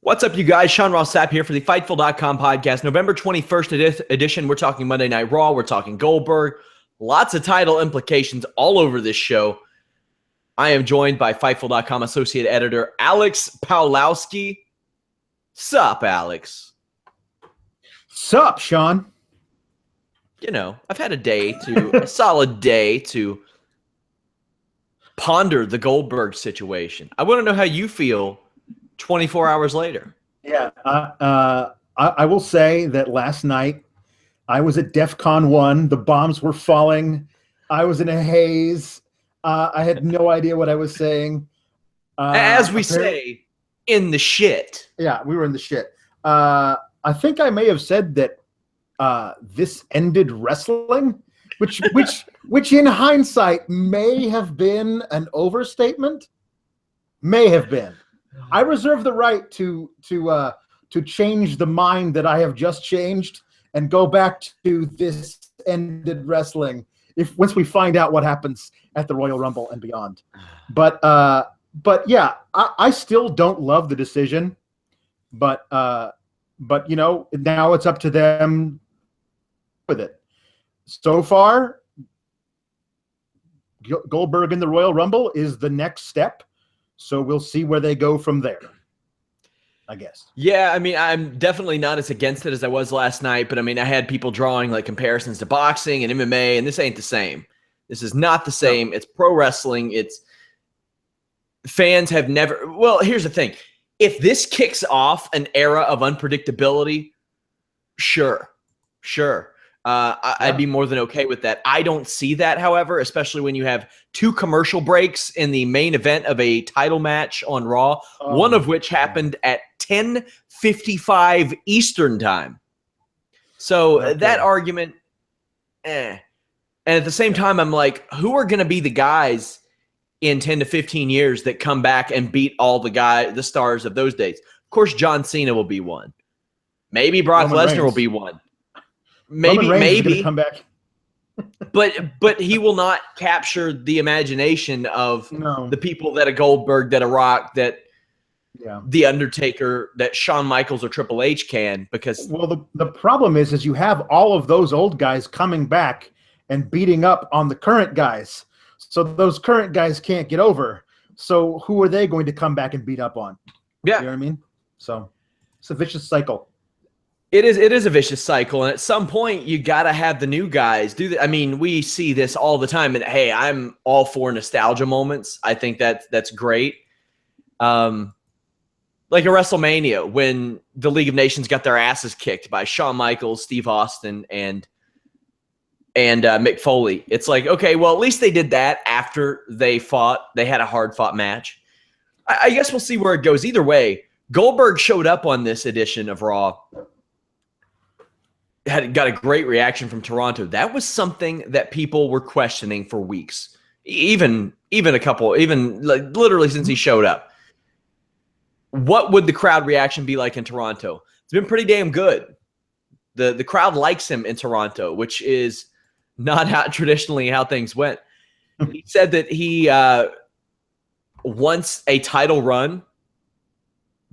What's up, you guys? Sean Ross Sapp here for the Fightful.com podcast. November 21st edition. We're talking Monday Night Raw. We're talking Goldberg. Lots of title implications all over this show. I am joined by Fightful.com associate editor Alex Pawlowski. Sup, Alex? Sup, Sean? You know, I've had a solid day to ponder the Goldberg situation. I want to know how you feel 24 hours later. Yeah, I will say that last night I was at DEF CON 1. The bombs were falling. I was in a haze. I had no idea what I was saying. As we say, in the shit. Yeah, we were in the shit. I think I may have said that this ended wrestling, which in hindsight may have been an overstatement. May have been. I reserve the right to change the mind that I have just changed and go back to this ended wrestling once we find out what happens at the Royal Rumble and beyond. But yeah, I still don't love the decision. But you know, now it's up to them with it. So far, Goldberg in the Royal Rumble is the next step. So we'll see where they go from there, I guess. Yeah, I mean, I'm definitely not as against it as I was last night, but I mean, I had people drawing like comparisons to boxing and MMA, and this ain't the same. This is not the same. No. It's pro wrestling. It's fans have never. Well, here's the thing. If this kicks off an era of unpredictability, sure. I'd be more than okay with that. I don't see that, however, especially when you have two commercial breaks in the main event of a title match on Raw, one of which happened at 10:55 Eastern time. So that argument, And at the same time, I'm like, who are going to be the guys in 10 to 15 years that come back and beat all the stars of those days? Of course, John Cena will be one. Maybe Brock Lesnar will be one. Maybe come back. but he will not capture the imagination of the people that a Goldberg, that a Rock, that the Undertaker, that Shawn Michaels or Triple H can. Because the problem is you have all of those old guys coming back and beating up on the current guys, so those current guys can't get over. So who are they going to come back and beat up on? Yeah, you know what I mean. So it's a vicious cycle. It is a vicious cycle, and at some point you got to have the new guys do that. I mean, we see this all the time, and hey, I'm all for nostalgia moments. I think that's great. Like a WrestleMania when the League of Nations got their asses kicked by Shawn Michaels, Steve Austin, and Mick Foley. It's like, okay, well, at least they did that after they fought. They had a hard-fought match. I guess we'll see where it goes. Either way, Goldberg showed up on this edition of Raw. Got a great reaction from Toronto. That was something that people were questioning for weeks, even literally since he showed up. What would the crowd reaction be like in Toronto? It's been pretty damn good. The crowd likes him in Toronto, which is not traditionally how things went. He said that he wants a title run,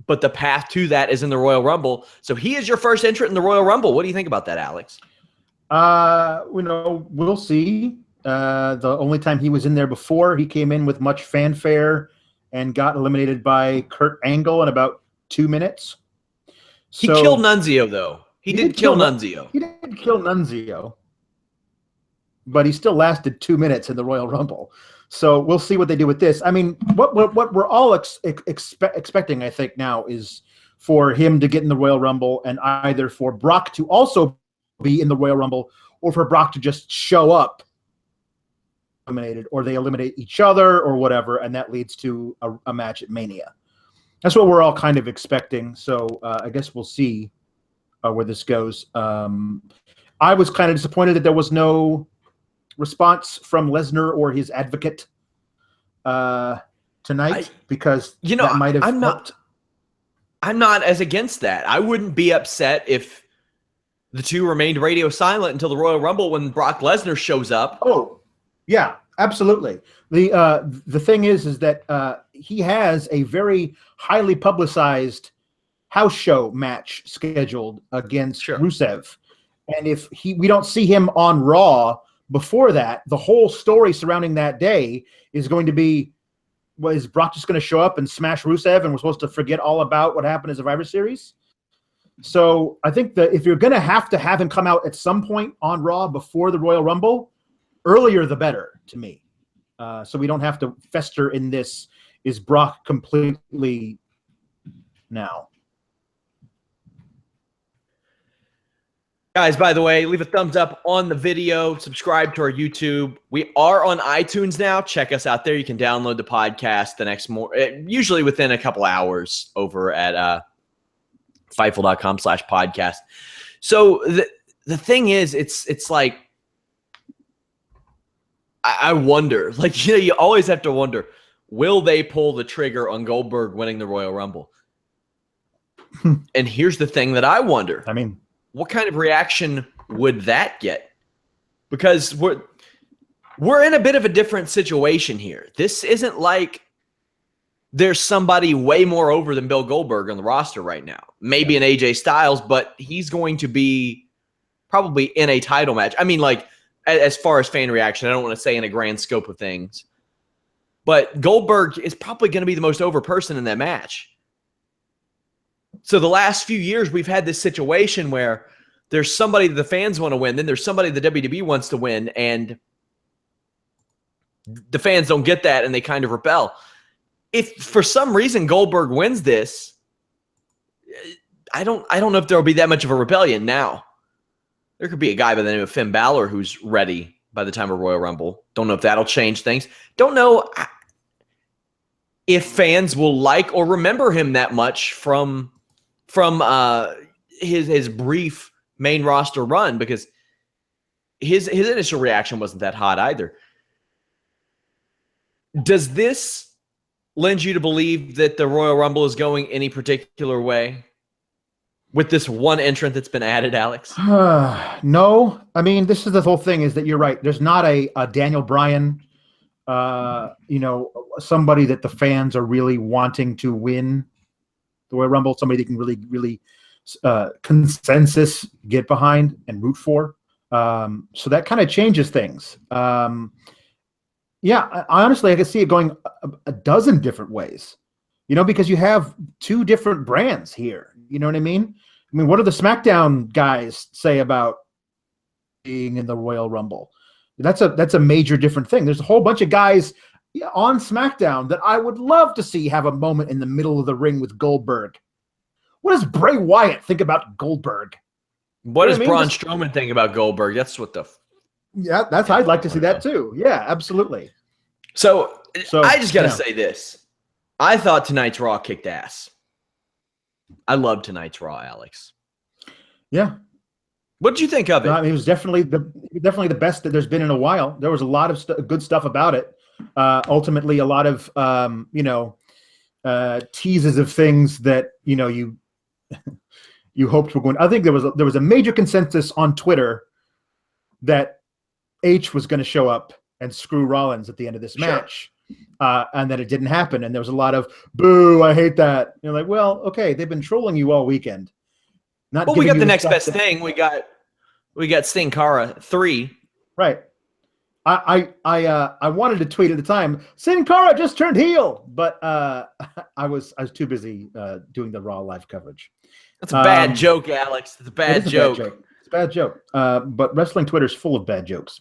but the path to that is in the Royal Rumble. So he is your first entrant in the Royal Rumble. What do you think about that, Alex? We'll see. The only time he was in there before, he came in with much fanfare and got eliminated by Kurt Angle in about 2 minutes. He killed Nunzio, though. He did kill Nunzio. He did kill Nunzio, but he still lasted 2 minutes in the Royal Rumble. So we'll see what they do with this. I mean, what we're all expecting, I think, now is for him to get in the Royal Rumble, and either for Brock to also be in the Royal Rumble, or for Brock to just show up eliminated, or they eliminate each other or whatever, and that leads to a match at Mania. That's what we're all kind of expecting. So I guess we'll see where this goes. I was kind of disappointed that there was no response from Lesnar or his advocate tonight, because that might have helped. I'm not as against that. I wouldn't be upset if the two remained radio silent until the Royal Rumble when Brock Lesnar shows up. Oh, yeah, absolutely. The thing is that he has a very highly publicized house show match scheduled against Sure. Rusev. And if we don't see him on Raw before that, the whole story surrounding that day is going to be, well, is Brock just going to show up and smash Rusev and we're supposed to forget all about what happened in Survivor Series? So I think that if you're going to have him come out at some point on Raw before the Royal Rumble, earlier the better to me. So we don't have to fester in this, is Brock completely now? Guys, by the way, leave a thumbs up on the video. Subscribe to our YouTube. We are on iTunes now. Check us out there. You can download the podcast the next usually within a couple hours over at Fightful.com/podcast. So the thing is, it's like, I wonder, like, you always have to wonder, will they pull the trigger on Goldberg winning the Royal Rumble? And here's the thing that I wonder. I mean, what kind of reaction would that get? Because we're in a bit of a different situation here. This isn't like there's somebody way more over than Bill Goldberg on the roster right now. Maybe an AJ Styles, but he's going to be probably in a title match. I mean, like, as far as fan reaction, I don't want to say in a grand scope of things, but Goldberg is probably going to be the most over person in that match. So the last few years, we've had this situation where there's somebody that the fans want to win, then there's somebody the WWE wants to win, and the fans don't get that, and they kind of rebel. If for some reason Goldberg wins this, I don't know if there will be that much of a rebellion now. There could be a guy by the name of Finn Balor who's ready by the time of Royal Rumble. Don't know if that'll change things. Don't know if fans will like or remember him that much from his brief main roster run, because his initial reaction wasn't that hot either. Does this lend you to believe that the Royal Rumble is going any particular way with this one entrant that's been added, Alex? No. I mean, this is the whole thing, is that you're right. There's not a Daniel Bryan, somebody that the fans are really wanting to win the Royal Rumble, somebody that can really consensus get behind and root for. So that kind of changes things. I honestly, I can see it going a dozen different ways, because you have two different brands here. You know what I mean? I mean, what do the SmackDown guys say about being in the Royal Rumble? That's a major different thing. There's a whole bunch of guys on SmackDown that I would love to see have a moment in the middle of the ring with Goldberg. What does Bray Wyatt think about Goldberg? What does Braun Strowman think about Goldberg? That's what I'd like to see that too. Yeah, absolutely. So I just got to say this. I thought tonight's Raw kicked ass. I loved tonight's Raw, Alex. Yeah. What did you think of it? I mean, it was definitely the best that there's been in a while. There was a lot of good stuff about it. Ultimately, a lot of teases of things that you hoped were going. I think there was a major consensus on Twitter that H was going to show up and screw Rollins at the end of this match, and that it didn't happen. And there was a lot of boo. I hate that. You're like, well, okay, they've been trolling you all weekend. We got the next best thing. We got Sin Cara 3. Right. I wanted to tweet at the time, Sin Cara just turned heel, but I was too busy doing the Raw live coverage. That's a bad joke, Alex. It's a bad joke. It's a bad joke. But wrestling Twitter's full of bad jokes.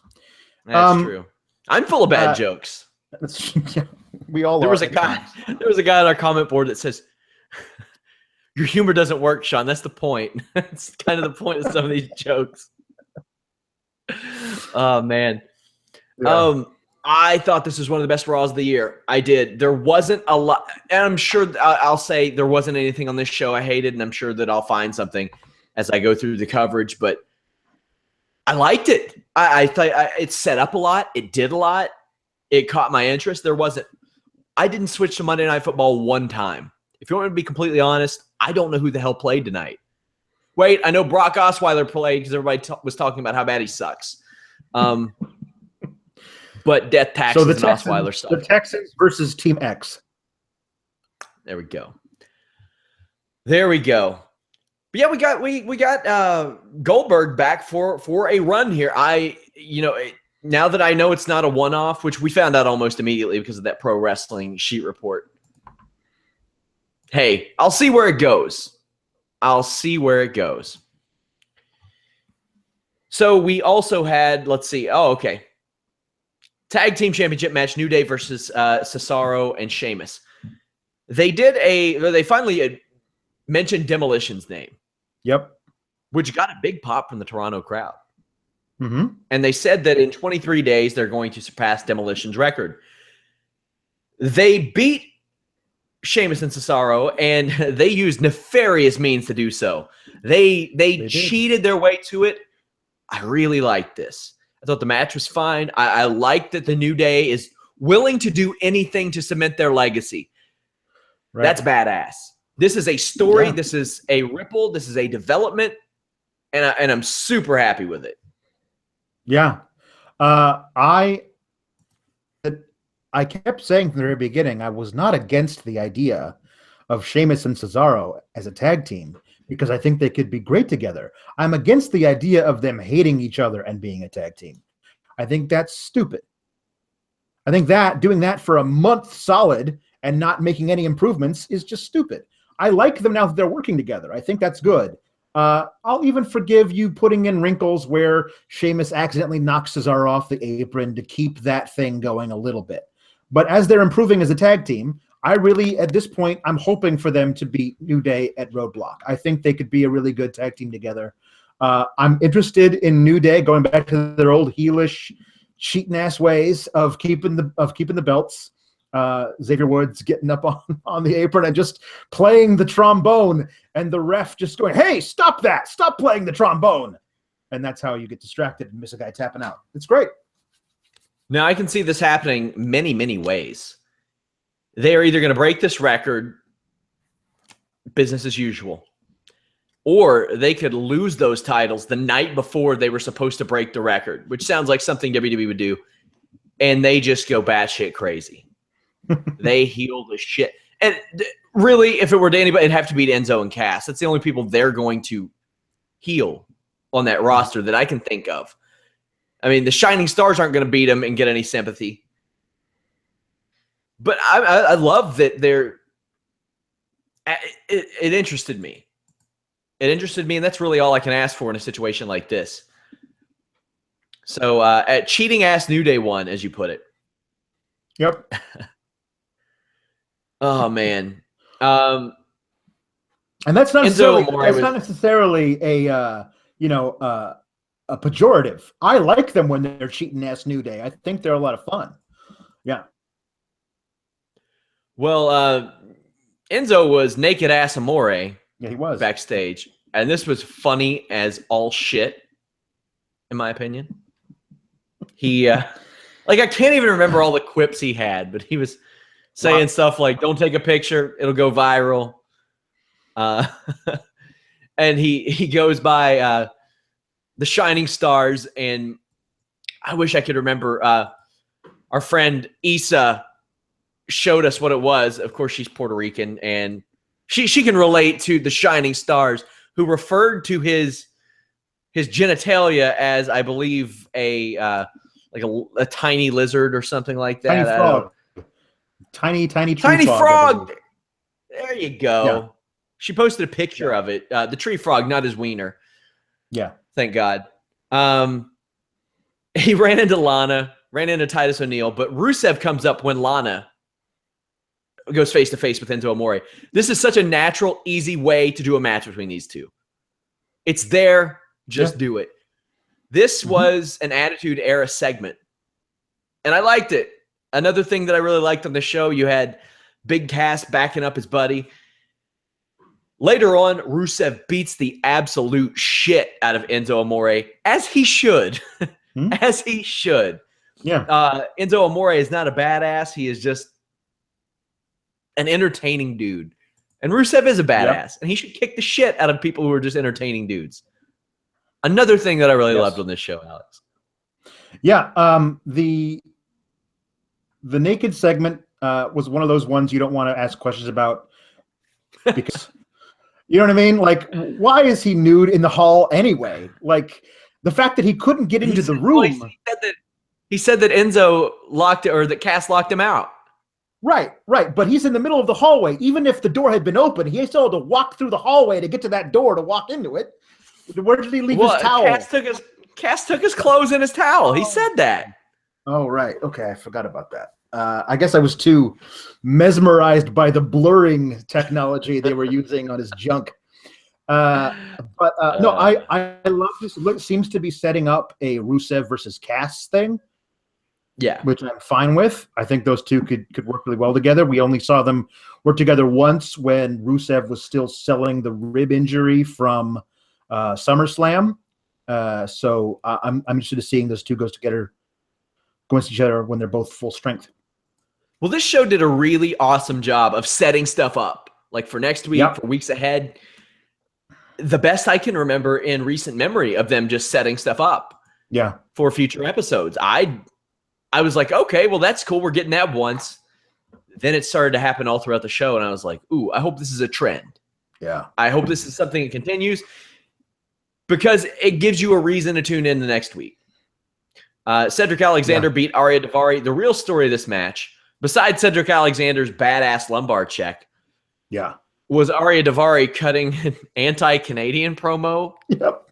That's true. I'm full of bad jokes. We all. There was a guy on our comment board that says, "Your humor doesn't work, Sean." That's the point. That's kind of the point of some of these jokes. Oh man. Yeah. I thought this was one of the best Raws of the year. I did. There wasn't a lot, and I'm sure I'll say there wasn't anything on this show I hated, and I'm sure that I'll find something as I go through the coverage. But I liked it. I thought it set up a lot. It did a lot. It caught my interest. I didn't switch to Monday Night Football one time. If you want me to be completely honest, I don't know who the hell played tonight. Wait, I know Brock Osweiler played because everybody was talking about how bad he sucks. But Death Taxes and Osweiler stuff. The Texans versus Team X. There we go. There we go. But yeah, we got Goldberg back for a run here. Now that I know it's not a one-off, which we found out almost immediately because of that pro wrestling sheet report. Hey, I'll see where it goes. So we also had, let's see. Oh, okay. Tag team championship match, New Day versus Cesaro and Sheamus. They finally mentioned Demolition's name. Yep. Which got a big pop from the Toronto crowd. Mm-hmm. And they said that in 23 days, they're going to surpass Demolition's record. They beat Sheamus and Cesaro, and they used nefarious means to do so. They cheated their way to it. I really liked this. I thought the match was fine. I liked that the New Day is willing to do anything to cement their legacy. Right. That's badass. This is a story. Yeah. This is a ripple. This is a development, and I'm super happy with it. Yeah. I kept saying from the very beginning, I was not against the idea of Sheamus and Cesaro as a tag team because I think they could be great together. I'm against the idea of them hating each other and being a tag team. I think that's stupid. I think that doing that for a month solid and not making any improvements is just stupid. I like them now that they're working together. I think that's good. I'll even forgive you putting in wrinkles where Sheamus accidentally knocks Cesaro off the apron to keep that thing going a little bit. But as they're improving as a tag team, I really, at this point, I'm hoping for them to beat New Day at Roadblock. I think they could be a really good tag team together. I'm interested in New Day going back to their old heelish, cheating ass ways of keeping the belts. Xavier Woods getting up on the apron and just playing the trombone, and the ref just going, "Hey, stop that! Stop playing the trombone!" And that's how you get distracted and miss a guy tapping out. It's great. Now I can see this happening many, many ways. They are either going to break this record, business as usual, or they could lose those titles the night before they were supposed to break the record, which sounds like something WWE would do, and they just go batshit crazy. They heal the shit. And really, if it were to anybody, it'd have to be to Enzo and Cass. That's the only people they're going to heal on that roster that I can think of. I mean, the Shining Stars aren't going to beat them and get any sympathy. But I love that they're it interested me. It interested me, and that's really all I can ask for in a situation like this. So, at cheating-ass New Day won, as you put it. Yep. Oh man, and that's not necessarily a pejorative. I like them when they're cheating ass New Day. I think they're a lot of fun. Yeah. Well, Enzo was naked ass Amore. Yeah, he was backstage, and this was funny as all shit, in my opinion. He I can't even remember all the quips he had, but he was saying stuff like, "Don't take a picture; it'll go viral." And he goes by the Shining Stars, and I wish I could remember. Our friend Issa showed us what it was. Of course, she's Puerto Rican, and she can relate to the Shining Stars, who referred to his genitalia as, I believe, a tiny lizard or something like that. Tiny frog. Tiny tree frog. There you go. Yeah. She posted a picture of it. The tree frog, not his wiener. Yeah. Thank God. He ran into Lana, ran into Titus O'Neil, but Rusev comes up when Lana goes face to face with Enzo Amore. This is such a natural, easy way to do a match between these two. It's there. Just do it. This was an Attitude Era segment, and I liked it. Another thing that I really liked on the show, you had Big Cass backing up his buddy. Later on, Rusev beats the absolute shit out of Enzo Amore, as he should. As he should. Yeah. Enzo Amore is not a badass. He is just an entertaining dude. And Rusev is a badass, and he should kick the shit out of people who are just entertaining dudes. Another thing that I really loved on this show, Alex. Yeah, the naked segment was one of those ones you don't want to ask questions about because You know what I mean? Like, why is he nude in the hall anyway? Like, the fact that he couldn't get into the room. He said that Enzo locked it, or that Cass locked him out. Right. But he's in the middle of the hallway. Even if the door had been open, he still had to walk through the hallway to get to that door to walk into it. Where did he leave his towel? Cass took his clothes and his towel. He said that. Oh, right. Okay, I forgot about that. I guess I was too mesmerized by the blurring technology they were using on his junk. No, I love this. It seems to be setting up a Rusev versus Cass thing. Yeah, which I'm fine with. I think those two could work really well together. We only saw them work together once when Rusev was still selling the rib injury from SummerSlam. So I'm interested in seeing those two go together, going to each other when they're both full strength. Well, this show did a really awesome job of setting stuff up, like for next week, for weeks ahead. The best I can remember in recent memory of them just setting stuff up. Yeah, for future episodes. I was like, okay, well, that's cool. We're getting that once. Then it started to happen all throughout the show, and I was like, ooh, I hope this is a trend. Yeah. I hope this is something that continues because it gives you a reason to tune in the next week. Cedric Alexander beat Arya Daivari. The real story of this match, besides Cedric Alexander's badass lumbar check, was Arya Daivari cutting an anti-Canadian promo. Yep.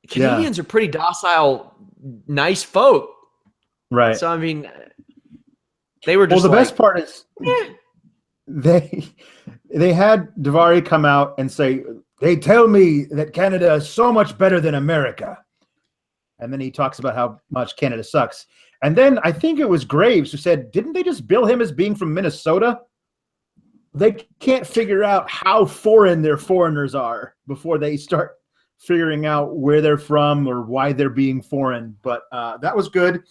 Canadians are pretty docile, nice folk. Right. So, I mean, they were just the best part is they had Daivari come out and say, they tell me that Canada is so much better than America. And then he talks about how much Canada sucks. And then I think it was Graves who said, didn't they just bill him as being from Minnesota? They can't figure out how foreign their foreigners are before they start figuring out where they're from or why they're being foreign. But that was good.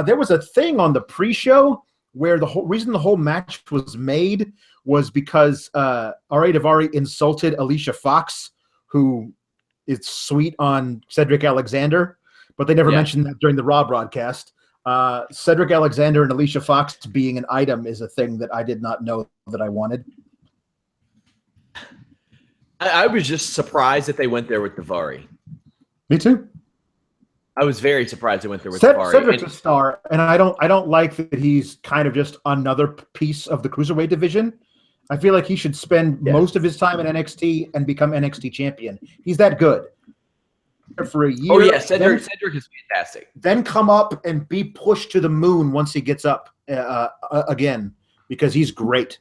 There was a thing on the pre-show where the whole reason the whole match was made was because Arya Daivari insulted Alicia Fox, who is sweet on Cedric Alexander, but they never mentioned that during the Raw broadcast. Cedric Alexander and Alicia Fox being an item is a thing that I did not know that I wanted. I was just surprised that they went there with Daivari. Me too. I was very surprised they went there with Daivari. Cedric's a star, and I don't like that he's kind of just another piece of the cruiserweight division. I feel like he should spend most of his time in NXT and become NXT champion. He's that good. For a year. Oh yeah, Cedric is fantastic. Then come up and be pushed to the moon once he gets up again, because he's great.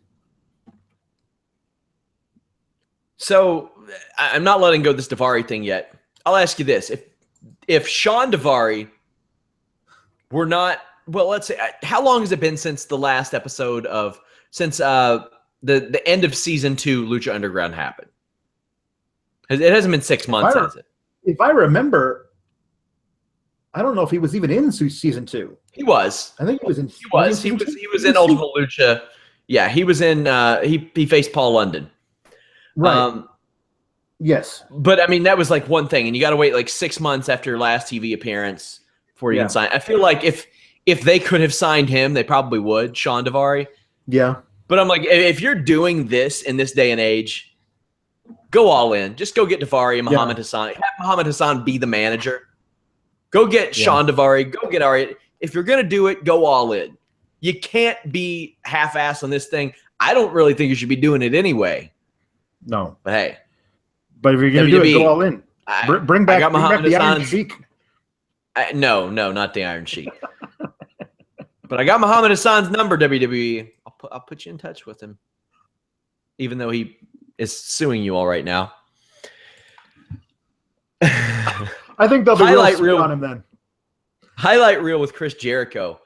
So I'm not letting go of this Daivari thing yet. I'll ask you this: if Sean Daivari were not, well, let's say, how long has it been since the last episode of the end of season 2 Lucha Underground happened? It hasn't been 6 months, has it? If I remember, I don't know if he was even in season 2. He was. I think he was in. He was in Ultimate Lucha. Yeah, he was in. He faced Paul London. Right. Yes. But I mean, that was like one thing, and you got to wait like 6 months after your last TV appearance before you can sign. I feel like if they could have signed him, they probably would. Sean Daivari. Yeah. But I'm like, if you're doing this in this day and age, go all in. Just go get Daivari and Muhammad Hassan. Have Muhammad Hassan be the manager. Go get Sean Daivari. Go get Arya. If you're going to do it, go all in. You can't be half-assed on this thing. I don't really think you should be doing it anyway. No. But hey. But if you're going to do it, go all in. Bring back the Iron Sheik. No, not the Iron Sheik. But I got Muhammad Hassan's number, WWE. I'll put you in touch with him. Even though he is suing you all right now. I think they'll be real on him then. Highlight reel with Chris Jericho.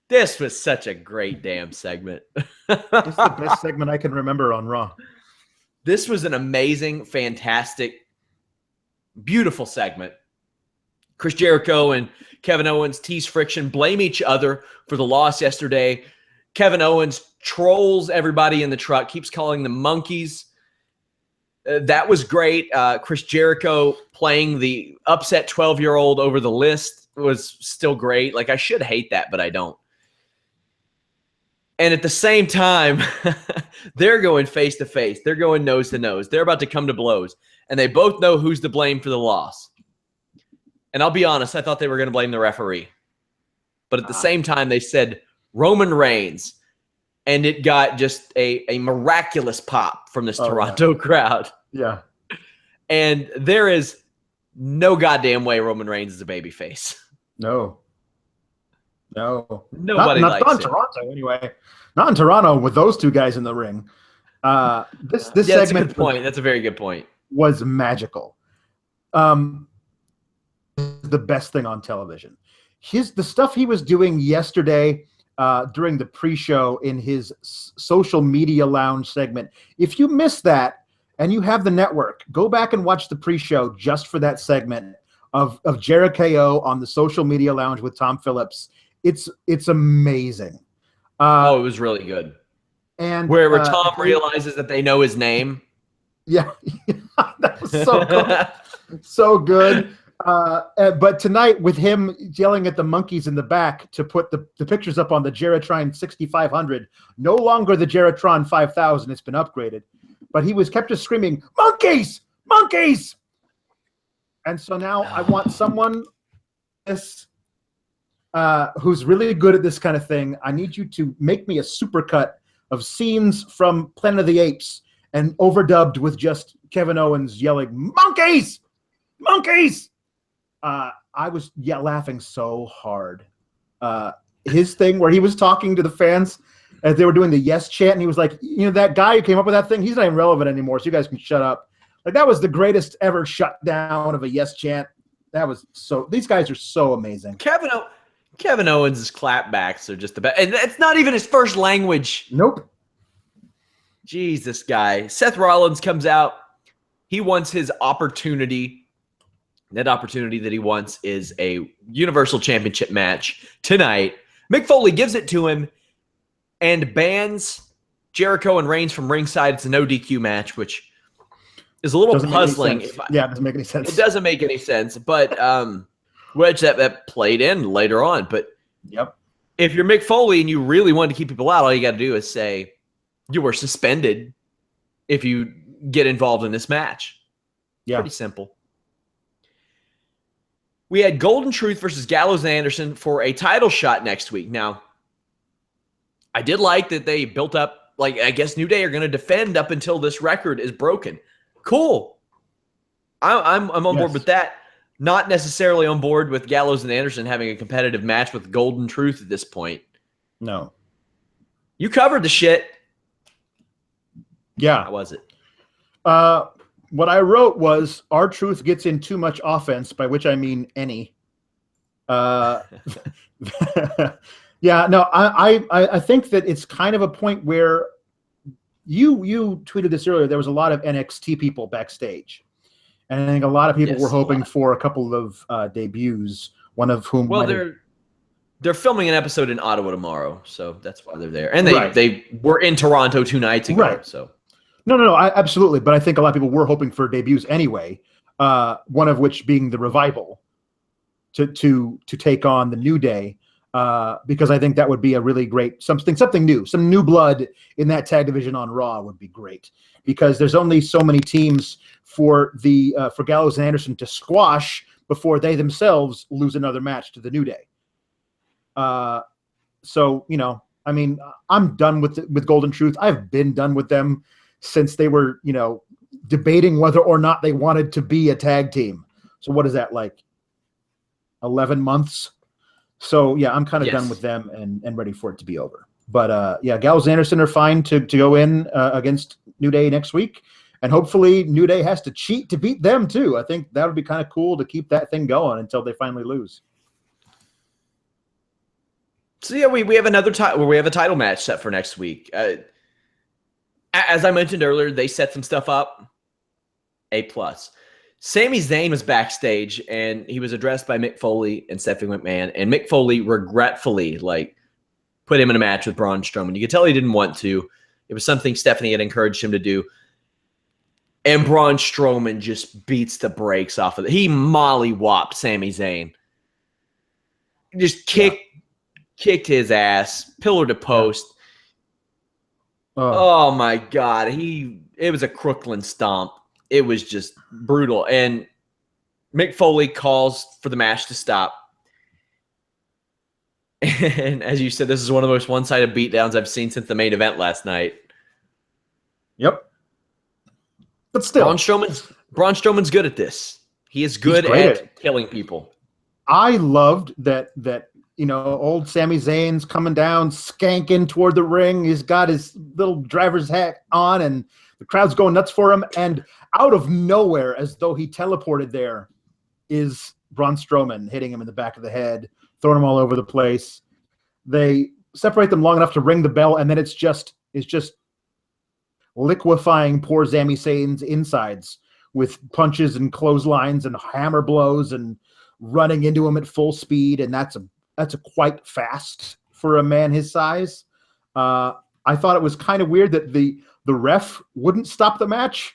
This was such a great damn segment. It's the best segment I can remember on Raw. This was an amazing, fantastic, beautiful segment. Chris Jericho and Kevin Owens tease friction, blame each other for the loss yesterday. Kevin Owens trolls everybody in the truck, keeps calling them monkeys. That was great. Chris Jericho playing the upset 12-year-old over the list was still great. Like, I should hate that, but I don't. And at the same time, they're going face to face. They're going nose to nose. They're about to come to blows. And they both know who's to blame for the loss. And I'll be honest, I thought they were going to blame the referee. But at the same time, they said Roman Reigns. And it got just a miraculous pop from this Toronto crowd. Yeah. And there is no goddamn way Roman Reigns is a babyface. No. Nobody likes not in it. Toronto, anyway. Not in Toronto with those two guys in the ring. This segment that's a good point. That's a very good point. Was magical. The best thing on television. The stuff he was doing yesterday during the pre-show in his social media lounge segment. If you missed that and you have the network, go back and watch the pre-show just for that segment of Jericho on the social media lounge with Tom Phillips. It's amazing. It was really good. And where Tom realizes that they know his name. Yeah, that was so good. So good. But tonight, with him yelling at the monkeys in the back to put the pictures up on the Geratron 6500, no longer the Geratron 5000, it's been upgraded. But he kept just screaming, "Monkeys! Monkeys!" And so now I want someone who's really good at this kind of thing. I need you to make me a supercut of scenes from Planet of the Apes and overdubbed with just Kevin Owens yelling, "Monkeys! Monkeys!" I was laughing so hard. His thing where he was talking to the fans as they were doing the yes chant, and he was like, that guy who came up with that thing, he's not even relevant anymore, so you guys can shut up. Like, that was the greatest ever shutdown of a yes chant. These guys are so amazing. Kevin Owens' clapbacks are just the best. And it's not even his first language. Nope. Jeez, this guy. Seth Rollins comes out. He wants his opportunity. That opportunity that he wants is a Universal Championship match tonight. Mick Foley gives it to him and bans Jericho and Reigns from ringside. It's a no DQ match, which is a little puzzling. It doesn't make any sense. It doesn't make any sense, but which that played in later on. But yep, if you're Mick Foley and you really want to keep people out, all you got to do is say you were suspended if you get involved in this match. Yeah, pretty simple. We had Golden Truth versus Gallows and Anderson for a title shot next week. Now, I did like that they built up, I guess New Day are going to defend up until this record is broken. Cool. I'm on board with that. Not necessarily on board with Gallows and Anderson having a competitive match with Golden Truth at this point. No. You covered the shit. Yeah. How was it? What I wrote was R-Truth gets in too much offense, by which I mean any. I think that it's kind of a point where you tweeted this earlier. There was a lot of NXT people backstage. And I think a lot of people were hoping for a couple of debuts, one of whom... Well, they're filming an episode in Ottawa tomorrow, so that's why they're there. And they were in Toronto 2 nights ago. Right. So. No, absolutely. But I think a lot of people were hoping for debuts anyway, one of which being the Revival to take on the New Day, because I think that would be a really great... something new. Some new blood in that tag division on Raw would be great, because there's only so many teams for Gallows and Anderson to squash before they themselves lose another match to the New Day. So, I'm done with Golden Truth. I've been done with them since they were, debating whether or not they wanted to be a tag team. So what is that, 11 months? So yeah, I'm kind of done with them and ready for it to be over. But Gallows and Anderson are fine to go in against New Day next week. And hopefully New Day has to cheat to beat them too. I think that would be kind of cool to keep that thing going until they finally lose. So yeah, we have another we have a title match set for next week. As I mentioned earlier, they set some stuff up. A+. Sami Zayn was backstage and he was addressed by Mick Foley and Stephanie McMahon. And Mick Foley regretfully put him in a match with Braun Strowman. You could tell he didn't want to. It was something Stephanie had encouraged him to do. And Braun Strowman just beats the brakes off of it. He molly-whopped Sami Zayn. Just kicked his ass, pillar to post. Oh my God. It was a Crooklyn stomp. It was just brutal. And Mick Foley calls for the match to stop. And as you said, this is one of the most one-sided beatdowns I've seen since the main event last night. Yep. But still, Braun Strowman's good at this. He is good at killing people. I loved that old Sami Zayn's coming down, skanking toward the ring. He's got his little driver's hat on, and the crowd's going nuts for him. And out of nowhere, as though he teleported there, is Braun Strowman hitting him in the back of the head, throwing him all over the place. They separate them long enough to ring the bell, and then it's just liquefying poor Sami Zayn's insides with punches and clotheslines and hammer blows and running into him at full speed, and that's quite fast for a man his size. I thought it was kind of weird that the ref wouldn't stop the match,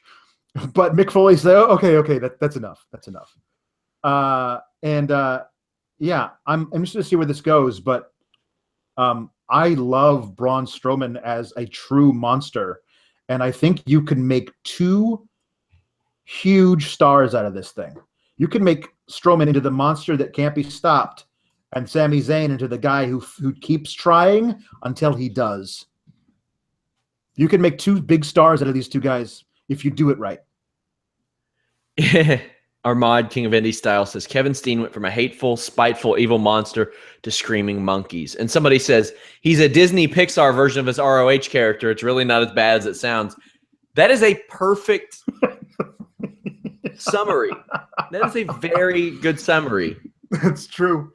but Mick Foley said, oh, okay, that's enough. That's enough. Yeah, I'm interested to see where this goes, but I love Braun Strowman as a true monster, and I think you can make two huge stars out of this thing. You can make Strowman into the monster that can't be stopped, and Sami Zayn into the guy who keeps trying until he does. You can make two big stars out of these two guys if you do it right. Armad, King of Indie Style, says Kevin Steen went from a hateful, spiteful, evil monster to screaming monkeys. And somebody says he's a Disney Pixar version of his ROH character. It's really not as bad as it sounds. That is a perfect summary. That is a very good summary. That's true.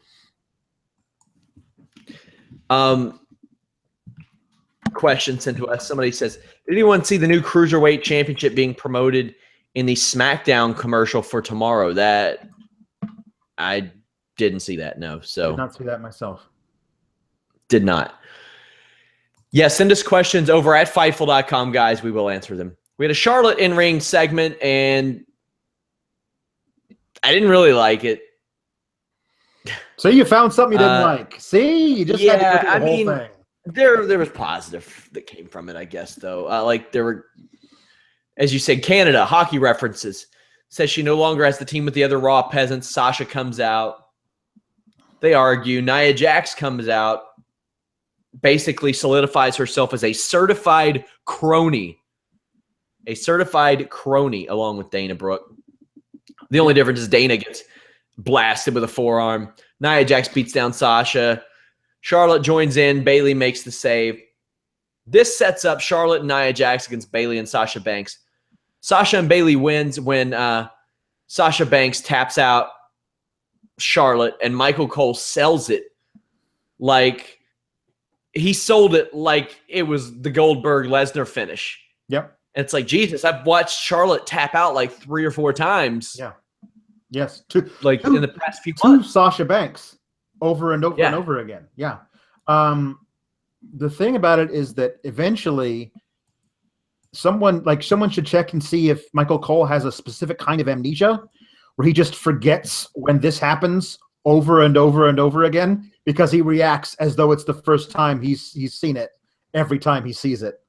Question sent to us. Somebody says, did anyone see the new Cruiserweight Championship being promoted in the SmackDown commercial for tomorrow? That I didn't see that. No. So did not see that myself. Did not. Yeah, send us questions over at Fightful.com, guys. We will answer them. We had a Charlotte in-ring segment, and I didn't really like it. So you found something you didn't like. See, you just had to go through the whole thing. There was positive that came from it, I guess, though. Like there were, as you said, Canada hockey references. Says she no longer has the team with the other Raw peasants. Sasha comes out. They argue. Nia Jax comes out. Basically solidifies herself as a certified crony. A certified crony along with Dana Brooke. The only difference is Dana gets blasted with a forearm. Nia Jax beats down Sasha. Charlotte joins in. Bayley makes the save. This sets up Charlotte and Nia Jax against Bayley and Sasha Banks. Sasha and Bayley wins when Sasha Banks taps out Charlotte, and Michael Cole sells it like he sold it like it was the Goldberg Lesnar finish. Yep. And it's like, Jesus, I've watched Charlotte tap out like 3 or 4 times. Yeah. Yes. In the past few months. Sasha Banks over and over and over again. Yeah. The thing about it is that eventually someone should check and see if Michael Cole has a specific kind of amnesia where he just forgets when this happens over and over and over again because he reacts as though it's the first time he's seen it every time he sees it.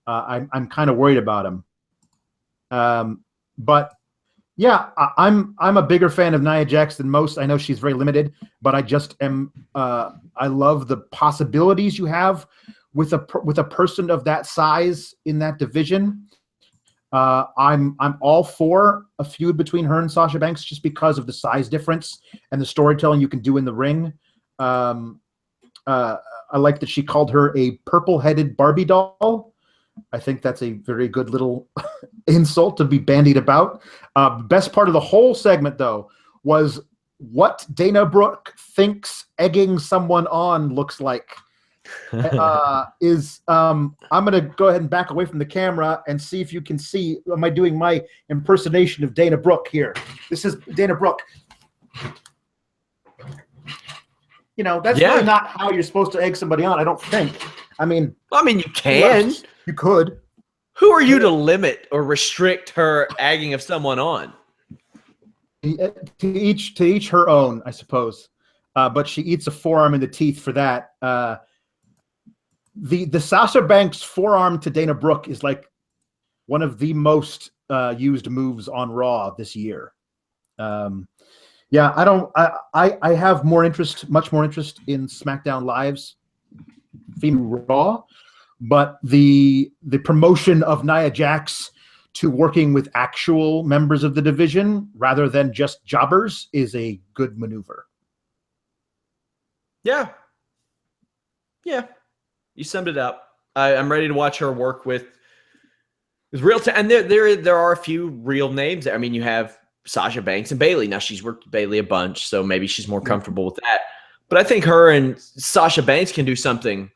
I'm kind of worried about him. But yeah, I'm a bigger fan of Nia Jax than most. I know she's very limited, but I just am. I love the possibilities you have with a person of that size in that division. I'm all for a feud between her and Sasha Banks just because of the size difference and the storytelling you can do in the ring. I like that she called her a purple-headed Barbie doll. I think that's a very good little insult to be bandied about. Best part of the whole segment, though, was what Dana Brooke thinks egging someone on looks like. I'm going to go ahead and back away from the camera and see if you can see. Am I doing my impersonation of Dana Brooke here? This is Dana Brooke. You know, that's really not how you're supposed to egg somebody on, I don't think. I mean, you can. You could. Who are you to limit or restrict her egging of someone on? To each her own, I suppose. But she eats a forearm in the teeth for that. the Sasha Banks forearm to Dana Brooke is like one of the most used moves on Raw this year. Yeah, I have much more interest in SmackDown Live's female Raw, but the promotion of Nia Jax to working with actual members of the division rather than just jobbers is a good maneuver. Yeah. You summed it up. I'm ready to watch her work with real time. And there are a few real names. I mean, you have Sasha Banks and Bayley. Now she's worked with Bayley a bunch, so maybe she's more comfortable with that. But I think her and Sasha Banks can do something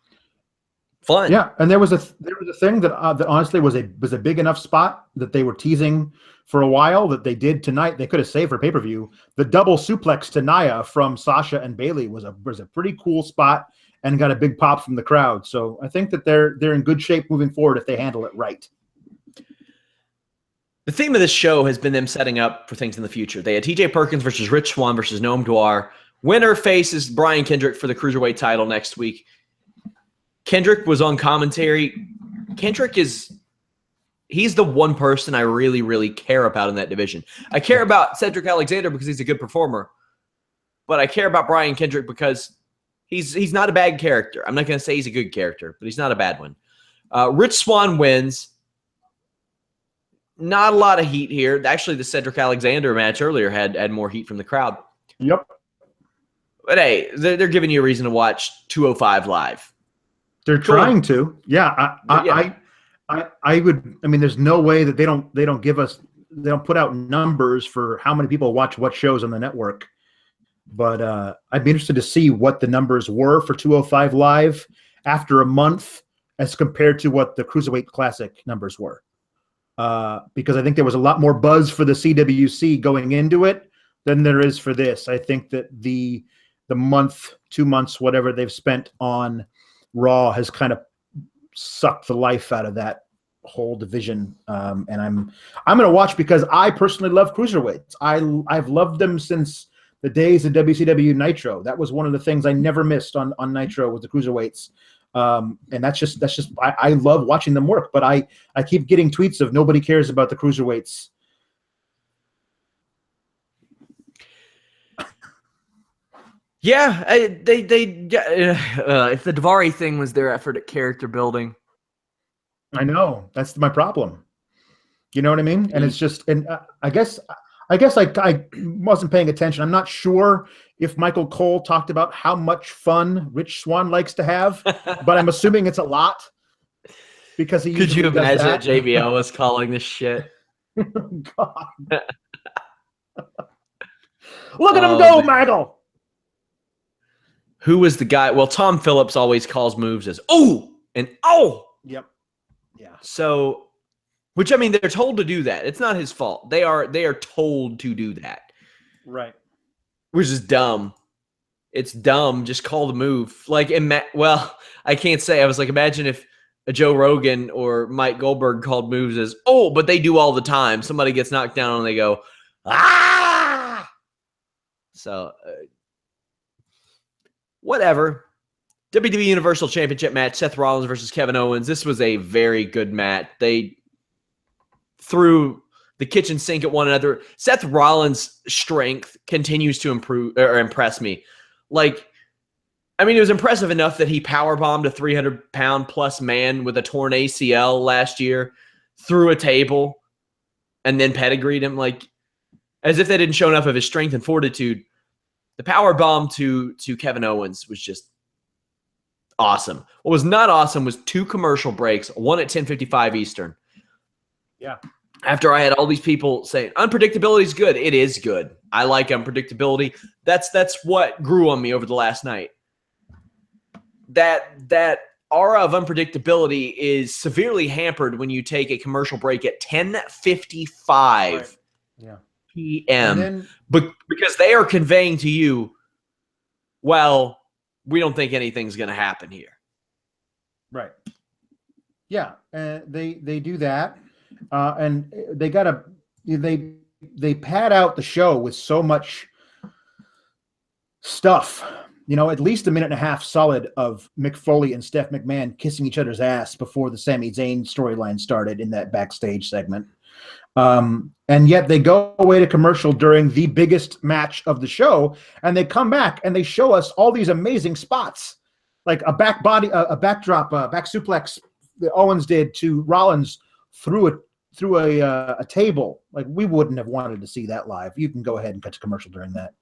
fun. Yeah, and there was a thing that honestly was a big enough spot that they were teasing for a while that they did tonight. They could have saved for pay-per-view. The double suplex to Nia from Sasha and Bayley was a pretty cool spot and got a big pop from the crowd. So I think that they're in good shape moving forward if they handle it right. The theme of this show has been them setting up for things in the future. They had TJ Perkins versus Rich Swann versus Noam Dar. Winner faces Brian Kendrick for the Cruiserweight title next week. Kendrick was on commentary. Kendrick he's the one person I really, really care about in that division. I care about Cedric Alexander because he's a good performer, but I care about Brian Kendrick because he's not a bad character. I'm not going to say he's a good character, but he's not a bad one. Rich Swann wins. Not a lot of heat here. Actually, the Cedric Alexander match earlier had more heat from the crowd. Yep. But hey, they're giving you a reason to watch 205 Live. They're trying to. Yeah, I would. I mean, there's no way that they don't put out numbers for how many people watch what shows on the network. But I'd be interested to see what the numbers were for 205 Live after a month as compared to what the Cruiserweight Classic numbers were. Because I think there was a lot more buzz for the CWC going into it than there is for this. I think that the month, 2 months, whatever they've spent on Raw has kind of sucked the life out of that whole division. And I'm going to watch because I personally love cruiserweights. I've loved them since the days of WCW Nitro. That was one of the things I never missed on Nitro was the cruiserweights. And that's just I love watching them work, but I keep getting tweets of nobody cares about the cruiserweights. Yeah, if the Daivari thing was their effort at character building. I know that's my problem. You know what I mean? And it's just, and I guess I wasn't paying attention. I'm not sure if Michael Cole talked about how much fun Rich Swann likes to have, but I'm assuming it's a lot because he. Could you imagine that JBL was calling this shit? God. Look at him go, Michael. Who was the guy? Well, Tom Phillips always calls moves as "oh" and "oh." Yep. Yeah. So, which I mean, they're told to do that. It's not his fault. They are told to do that. Right. Which is dumb. It's dumb. Just call the move. Like, well, I can't say. I was like, imagine if a Joe Rogan or Mike Goldberg called moves as "oh," but they do all the time. Somebody gets knocked down and they go "ah." So. Whatever. WWE Universal Championship match, Seth Rollins versus Kevin Owens. This was a very good match. They threw the kitchen sink at one another. Seth Rollins' strength continues to impress me. Like, I mean, it was impressive enough that he powerbombed a 300-pound plus man with a torn ACL last year through a table and then pedigreed him. Like, as if they didn't show enough of his strength and fortitude. The power bomb to Kevin Owens was just awesome. What was not awesome was 2 commercial breaks, one at 10:55 Eastern. Yeah. After I had all these people saying unpredictability is good, it is good. I like unpredictability. That's what grew on me over the last night. That aura of unpredictability is severely hampered when you take a commercial break at 10:55. Right. Yeah. PM, because they are conveying to you, well, we don't think anything's going to happen here. Right. Yeah, they do that, and they pad out the show with so much stuff at least a minute and a half solid of Mick Foley and Steph McMahon kissing each other's ass before the Sami Zayn storyline started in that backstage segment. And yet they go away to commercial during the biggest match of the show, and they come back and they show us all these amazing spots, like a backdrop, back suplex that Owens did to Rollins through a table. Like, we wouldn't have wanted to see that live. You can go ahead and cut to commercial during that.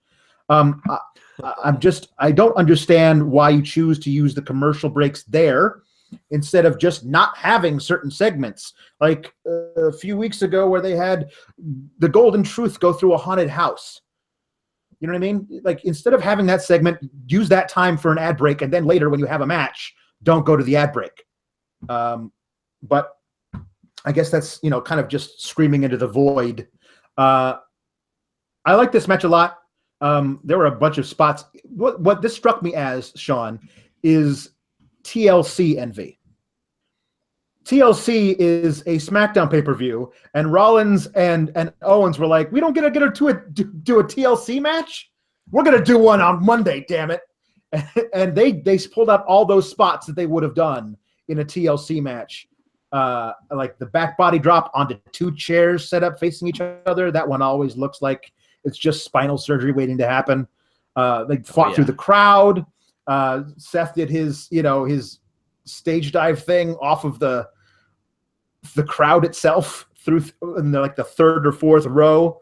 I don't understand why you choose to use the commercial breaks there instead of just not having certain segments. Like a few weeks ago where they had the Golden Truth go through a haunted house. You know what I mean? Like, instead of having that segment, use that time for an ad break, and then later when you have a match, don't go to the ad break. But I guess that's, kind of just screaming into the void. I like this match a lot. There were a bunch of spots. What this struck me as, Sean, is TLC envy. TLC is a SmackDown pay-per-view, and Rollins and Owens were like, we don't get to do a TLC match? We're going to do one on Monday, damn it. And they pulled out all those spots that they would have done in a TLC match. Like the back body drop onto two chairs set up facing each other. That one always looks like it's just spinal surgery waiting to happen. They fought through the crowd. Seth did his stage dive thing off of the crowd itself through in the third or fourth row.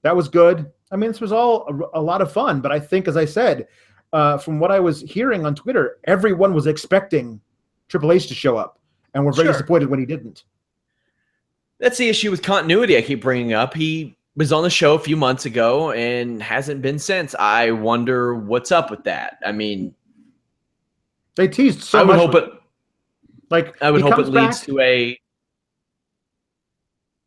That was good. I mean, this was all a lot of fun, but I think, as I said, from what I was hearing on Twitter, everyone was expecting Triple H to show up, and were very disappointed when he didn't. That's the issue with continuity I keep bringing up. He was on the show a few months ago and hasn't been since. I wonder what's up with that. I mean, they teased so much. I would hope it leads to a.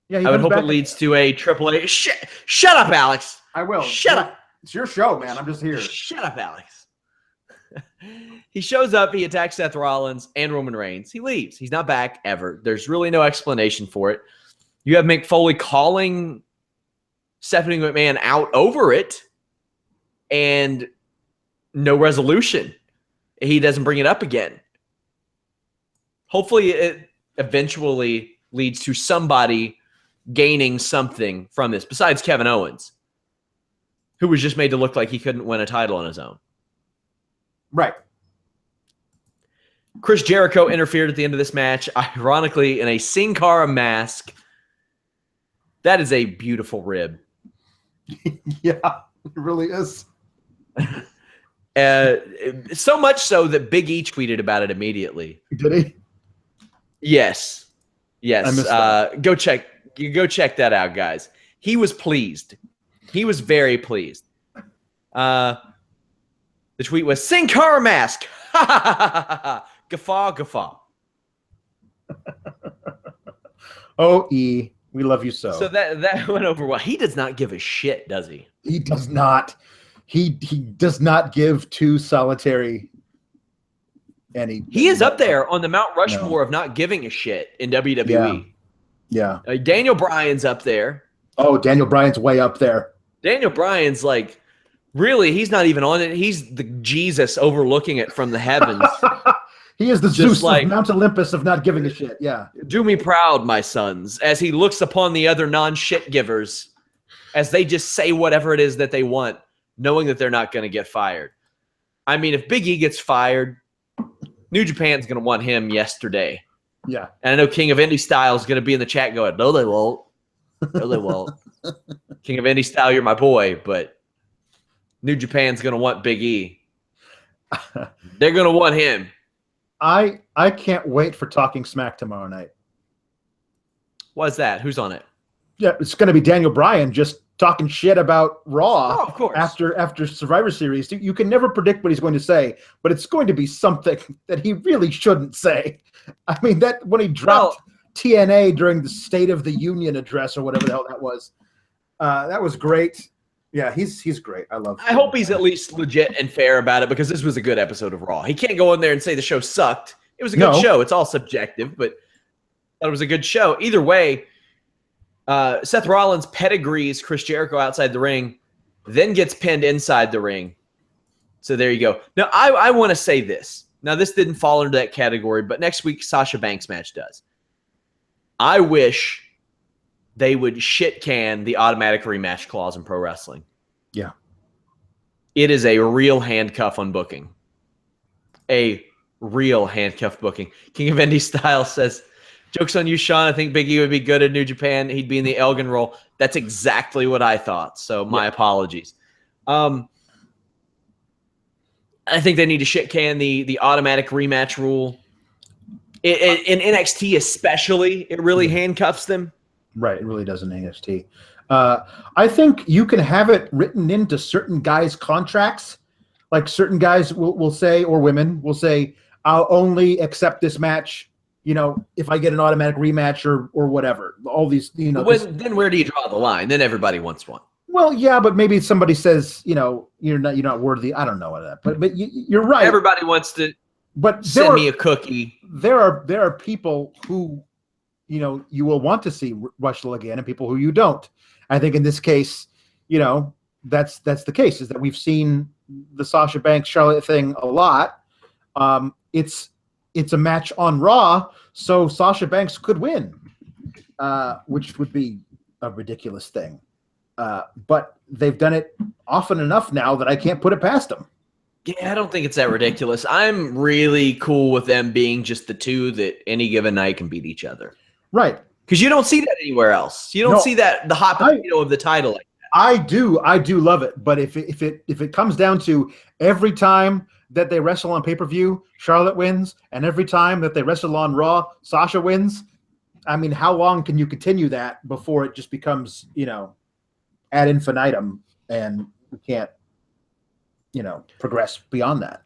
Yeah, I would hope it leads to a Triple H. Shut up, Alex. I will. Shut up. It's your show, man. I'm just here. Shut up, Alex. He shows up. He attacks Seth Rollins and Roman Reigns. He leaves. He's not back ever. There's really no explanation for it. You have Mick Foley calling Stephanie McMahon out over it, and no resolution. He doesn't bring it up again. Hopefully it eventually leads to somebody gaining something from this, besides Kevin Owens, who was just made to look like he couldn't win a title on his own. Right. Chris Jericho interfered at the end of this match, ironically, in a Sin Cara mask. That is a beautiful rib. Yeah, it really is. So much so that Big E tweeted about it immediately. Did he? Yes. I missed that. Go check that out, guys. He was pleased. He was very pleased. The tweet was Sin Cara mask. Guffaw, guffaw. O.E. We love you so. So that went over well. He does not give a shit, does he? He does not. He does not give two solitary any. He is up there on the Mount Rushmore of not giving a shit in WWE. Yeah. Daniel Bryan's up there. Oh, Daniel Bryan's way up there. Daniel Bryan's like, really, he's not even on it. He's the Jesus overlooking it from the heavens. He is the Zeus of Mount Olympus of not giving a shit. Yeah. Do me proud, my sons, as he looks upon the other non-shit givers as they just say whatever it is that they want, knowing that they're not going to get fired. I mean, if Big E gets fired, New Japan's going to want him yesterday. Yeah. And I know King of Indie Style is going to be in the chat going, no, they won't. No, they won't. King of Indie Style, you're my boy, but New Japan's going to want Big E. They're going to want him. I can't wait for Talking Smack tomorrow night. What's that? Who's on it? Yeah, it's going to be Daniel Bryan just talking shit about Raw. Oh, of course. After Survivor Series. You can never predict what he's going to say, but it's going to be something that he really shouldn't say. I mean, that when he dropped TNA during the State of the Union address or whatever the hell that was great. Yeah, he's great. I hope he's at least legit and fair about it, because this was a good episode of Raw. He can't go in there and say the show sucked. It was a good show. It's all subjective, but it was a good show. Either way, Seth Rollins pedigrees Chris Jericho outside the ring, then gets pinned inside the ring. So there you go. Now, I want to say this. Now, this didn't fall into that category, but next week, Sasha Banks match does. I wish they would shit can the automatic rematch clause in pro wrestling. Yeah. It is a real handcuff on booking. A real handcuff booking. King of Indie Style says, jokes on you, Sean. I think Big E would be good at New Japan. He'd be in the Elgin role. That's exactly what I thought. So my apologies. I think they need to shit can the automatic rematch rule. In NXT especially, it really handcuffs them. Right, it really does in NXT. I think you can have it written into certain guys' contracts. Like certain guys will say, or women will say, I'll only accept this match, if I get an automatic rematch or whatever. All these, Then where do you draw the line? Then everybody wants one. Well, yeah, but maybe somebody says, you're not worthy. I don't know of that, but you're right. Everybody wants to. But send me a cookie. There are people who, you will want to see wrestle again, and people who you don't. I think in this case, that's the case. Is that we've seen the Sasha Banks Charlotte thing a lot. It's a match on Raw, so Sasha Banks could win, which would be a ridiculous thing. But they've done it often enough now that I can't put it past them. Yeah, I don't think it's that ridiculous. I'm really cool with them being just the two that any given night can beat each other. Right. Because you don't see that anywhere else. You don't see that the hot potato of the title like that. I do love it. But if it comes down to every time that they wrestle on pay-per-view, Charlotte wins, and every time that they wrestle on Raw, Sasha wins, I mean, how long can you continue that before it just becomes, ad infinitum and we can't, progress beyond that?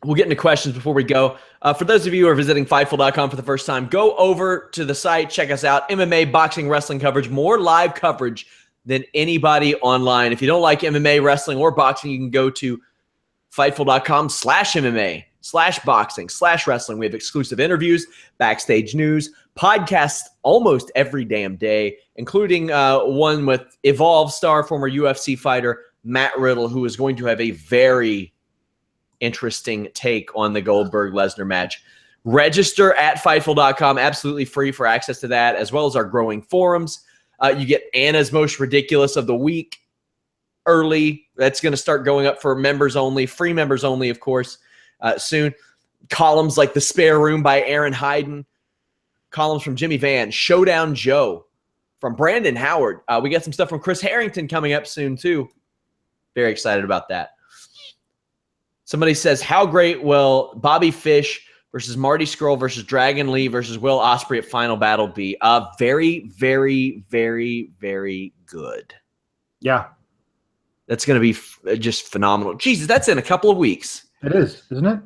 We'll get into questions before we go. For those of you who are visiting Fightful.com for the first time, go over to the site, check us out. MMA, boxing, wrestling coverage, more live coverage than anybody online. If you don't like MMA, wrestling, or boxing, you can go to Fightful.com/MMA/boxing/wrestling. We have exclusive interviews, backstage news, podcasts almost every damn day, including one with Evolve star, former UFC fighter Matt Riddle, who is going to have a very interesting take on the Goldberg-Lesnar match. Register at Fightful.com, absolutely free for access to that, as well as our growing forums. You get Anna's Most Ridiculous of the Week early. That's going to start going up for members only, free members only, of course, soon. Columns like The Spare Room by Aaron Hayden. Columns from Jimmy Van, Showdown Joe from Brandon Howard. We got some stuff from Chris Harrington coming up soon, too. Very excited about that. Somebody says, how great will Bobby Fish versus Marty Scurll versus Dragon Lee versus Will Ospreay at Final Battle be? Very, very, very, very good. Yeah. That's going to be just phenomenal. Jesus, that's in a couple of weeks. It is, isn't it?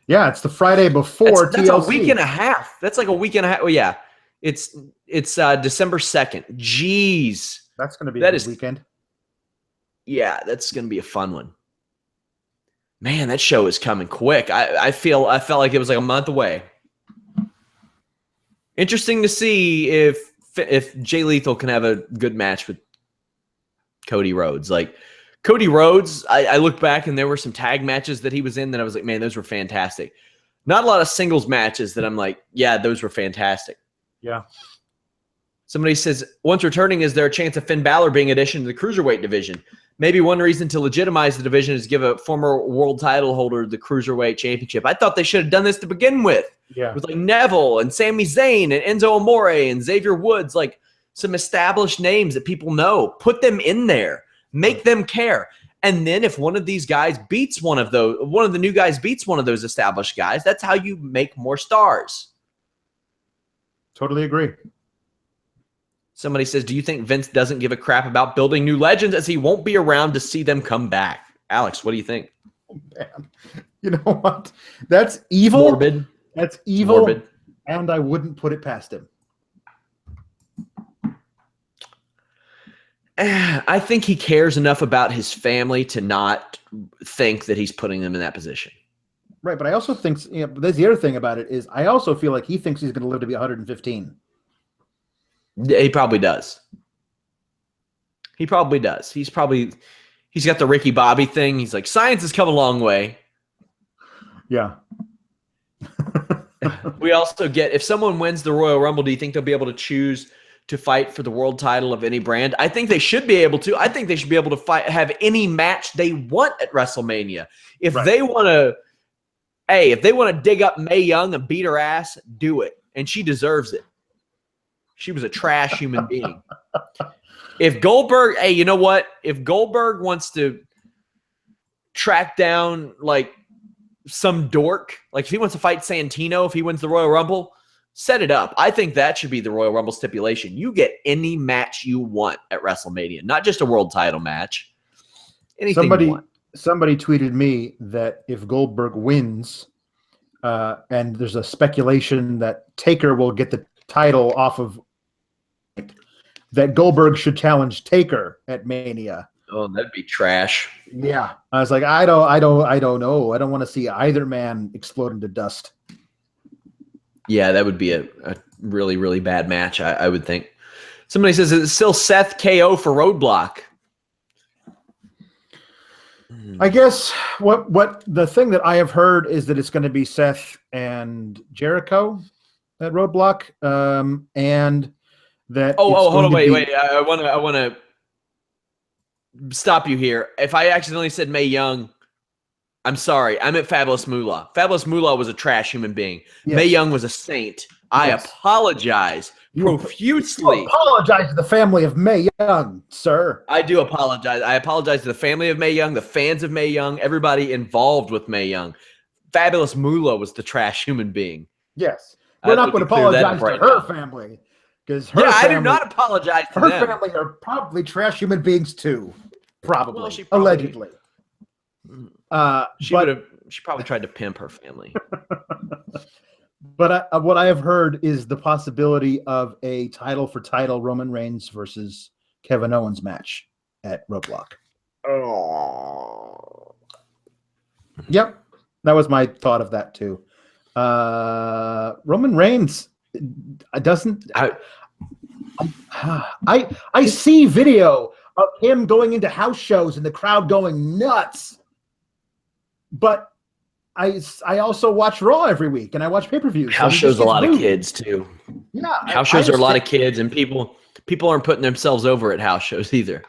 Yeah, it's the Friday before that's TLC. A week and a half. That's like a week and a half. Oh, yeah. It's December 2nd. Jeez. That's going to be a good weekend. Yeah, that's going to be a fun one. Man, that show is coming quick. I felt like it was like a month away. Interesting to see if Jay Lethal can have a good match with Cody Rhodes. Like Cody Rhodes, I look back and there were some tag matches that he was in that I was like, man, those were fantastic. Not a lot of singles matches that I'm like, yeah, those were fantastic. Yeah. Somebody says, once returning, is there a chance of Finn Balor being addition to the Cruiserweight division? Maybe one reason to legitimize the division is give a former world title holder the Cruiserweight Championship. I thought they should have done this to begin with. Yeah. With like Neville and Sami Zayn and Enzo Amore and Xavier Woods, like some established names that people know. Put them in there. Make them care. And then if one of these guys beats one of the new guys beats one of those established guys, that's how you make more stars. Totally agree. Somebody says, do you think Vince doesn't give a crap about building new legends as he won't be around to see them come back? Alex, what do you think? Oh, man. You know what? That's evil. Morbid. That's evil. Morbid. And I wouldn't put it past him. I think he cares enough about his family to not think that he's putting them in that position. Right, but I also think, there's the other thing about it is I also feel like he thinks he's going to live to be 115. He probably does. He probably does. He's probably He's got the Ricky Bobby thing. He's like, science has come a long way. Yeah. We also get, if someone wins the Royal Rumble, do you think they'll be able to choose to fight for the world title of any brand? I think they should be able to. I think they should be able to have any match they want at WrestleMania. If they want to, if they want to dig up Mae Young and beat her ass, do it. And she deserves it. She was a trash human being. If Goldberg, you know what? If Goldberg wants to track down like some dork, like if he wants to fight Santino, if he wins the Royal Rumble, set it up. I think that should be the Royal Rumble stipulation. You get any match you want at WrestleMania, not just a world title match. Anything you want. Somebody tweeted me that if Goldberg wins, and there's a speculation that Taker will get the title off of, that Goldberg should challenge Taker at Mania. Oh, that'd be trash. Yeah. I was like, I don't know. I don't want to see either man explode into dust. Yeah, that would be a really, really bad match, I would think. Somebody says it's still Seth KO for Roadblock. I guess what the thing that I have heard is that it's going to be Seth and Jericho at Roadblock, and that. Hold on, wait. I want to stop you here. If I accidentally said Mae Young, I'm sorry. I meant Fabulous Moolah. Fabulous Moolah was a trash human being. Yes. Mae Young was a saint. I apologize profusely. You apologize to the family of Mae Young, sir. I do apologize. I apologize to the family of Mae Young, the fans of Mae Young, everybody involved with Mae Young. Fabulous Moolah was the trash human being. Yes. We're not going to apologize to her family. Because I do not apologize to them. Her family are probably trash human beings too. Probably. Well, allegedly. She probably tried to pimp her family. But what I have heard is the possibility of a title for title Roman Reigns versus Kevin Owens match at Roadblock. Oh. Yep. That was my thought of that too. Roman Reigns doesn't. I see video of him going into house shows and the crowd going nuts. But I also watch Raw every week and I watch pay-per-views. House shows a lot of kids too. Yeah. House shows are a lot of kids, and people aren't putting themselves over at house shows either.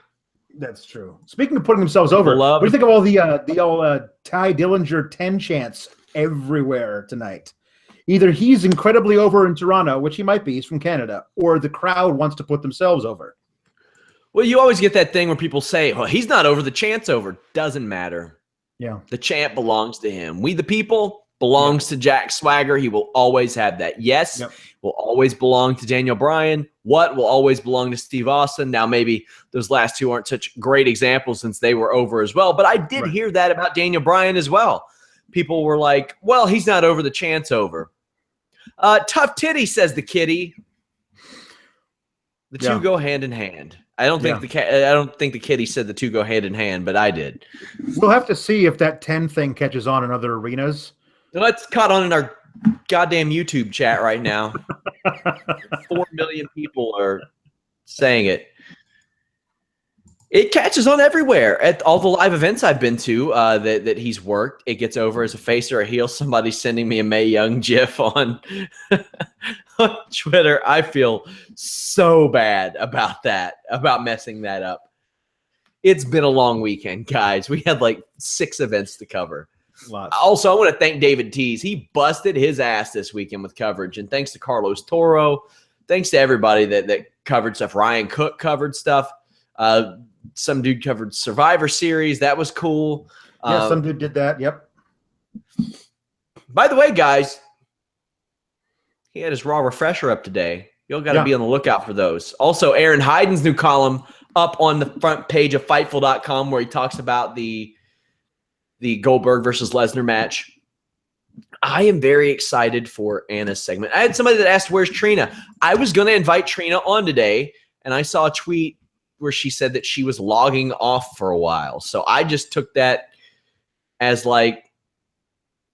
That's true. Speaking of putting themselves over, what do you think of all the Ty Dillinger 10 chants everywhere tonight? Either he's incredibly over in Toronto, which he might be, he's from Canada, or the crowd wants to put themselves over. Well, you always get that thing where people say, well, he's not over, the chant's over. Doesn't matter. Yeah. The chant belongs to him. We the people belongs to Jack Swagger. He will always have that. Yes, will always belong to Daniel Bryan. What will always belong to Steve Austin. Now, maybe those last two aren't such great examples since they were over as well. But I did hear that about Daniel Bryan as well. People were like, well, he's not over, the chant's over. Tough Titty, says the kitty. The two go hand in hand. I don't think the kitty said the two go hand in hand, but I did. We'll have to see if that 10 thing catches on in other arenas. Well, that's caught on in our goddamn YouTube chat right now. 4 million people are saying it. It catches on everywhere. At all the live events I've been to that he's worked, it gets over as a face or a heel. Somebody's sending me a Mae Young gif on Twitter. I feel so bad about that, about messing that up. It's been a long weekend, guys. We had like 6 events to cover. Lots. Also, I want to thank David Tees. He busted his ass this weekend with coverage. And thanks to Carlos Toro. Thanks to everybody that covered stuff. Ryan Cook covered stuff. Some dude covered Survivor Series. That was cool. Yeah, some dude did that. Yep. By the way, guys, he had his Raw Refresher up today. You'll got to be on the lookout for those. Also, Aaron Hyden's new column up on the front page of Fightful.com where he talks about the Goldberg versus Lesnar match. I am very excited for Anna's segment. I had somebody that asked, where's Trina? I was going to invite Trina on today, and I saw a tweet where she said that she was logging off for a while. So I just took that as like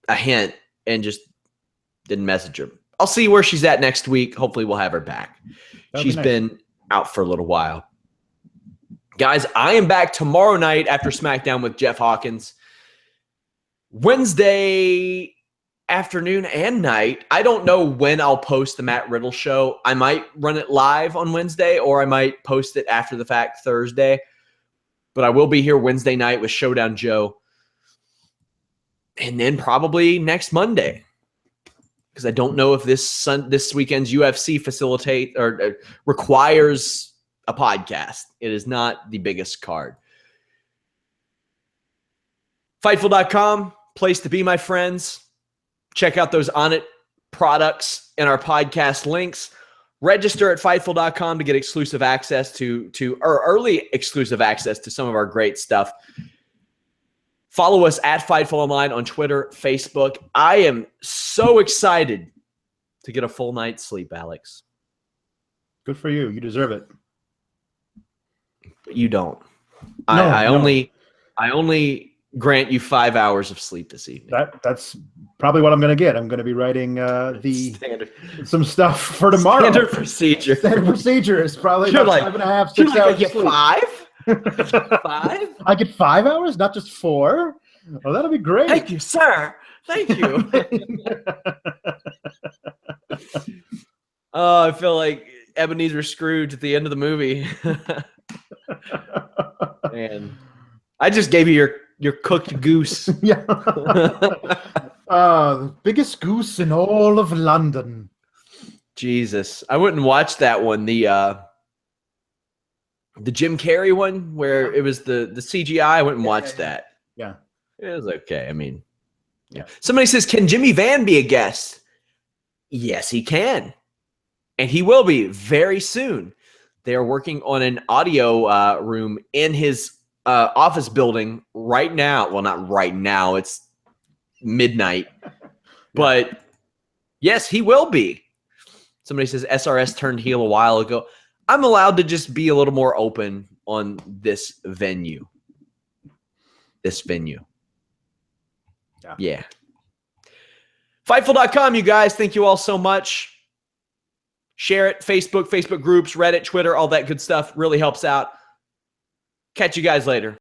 a hint and just didn't message her. I'll see where she's at next week. Hopefully we'll have her back. She's been out for a little while. Guys, I am back tomorrow night after SmackDown with Jeff Hawkins. Wednesday afternoon and night. I don't know when I'll post the Matt Riddle show. I might run it live on Wednesday, or I might post it after the fact Thursday. But I will be here Wednesday night with Showdown Joe. And then probably next Monday. Because I don't know if this weekend's UFC facilitate or requires a podcast. It is not the biggest card. Fightful.com, place to be, my friends. Check out those On It products and our podcast links. Register at Fightful.com to get exclusive access to early exclusive access to some of our great stuff. Follow us at Fightful Online on Twitter, Facebook. I am so excited to get a full night's sleep, Alex. Good for you. You deserve it. But you don't. No, I only grant you 5 hours of sleep this evening. That's probably what I'm going to get. I'm going to be writing some stuff for tomorrow. Standard procedure. Standard procedure is probably You're about like, 5.5, 6 hours. I get sleep. 5? 5? I get 5 hours, not just 4. Oh, that'll be great. Thank you, sir. Thank you. Oh, I feel like Ebenezer Scrooge at the end of the movie. And I just gave you your cooked goose. Yeah. The biggest goose in all of London. Jesus, I wouldn't watch that one. The Jim Carrey one where it was the CGI. I wouldn't watch that. Yeah. It was okay. I mean, yeah. Somebody says, can Jimmy Van be a guest? Yes, he can. And he will be very soon. They are working on an audio room in his office building right now. Well, not right now. It's midnight. But yes, he will be. Somebody says SRS turned heel a while ago. I'm allowed to just be a little more open on this venue. Yeah. Fightful.com, you guys. Thank you all so much. Share it. Facebook groups, Reddit, Twitter, all that good stuff really helps out. Catch you guys later.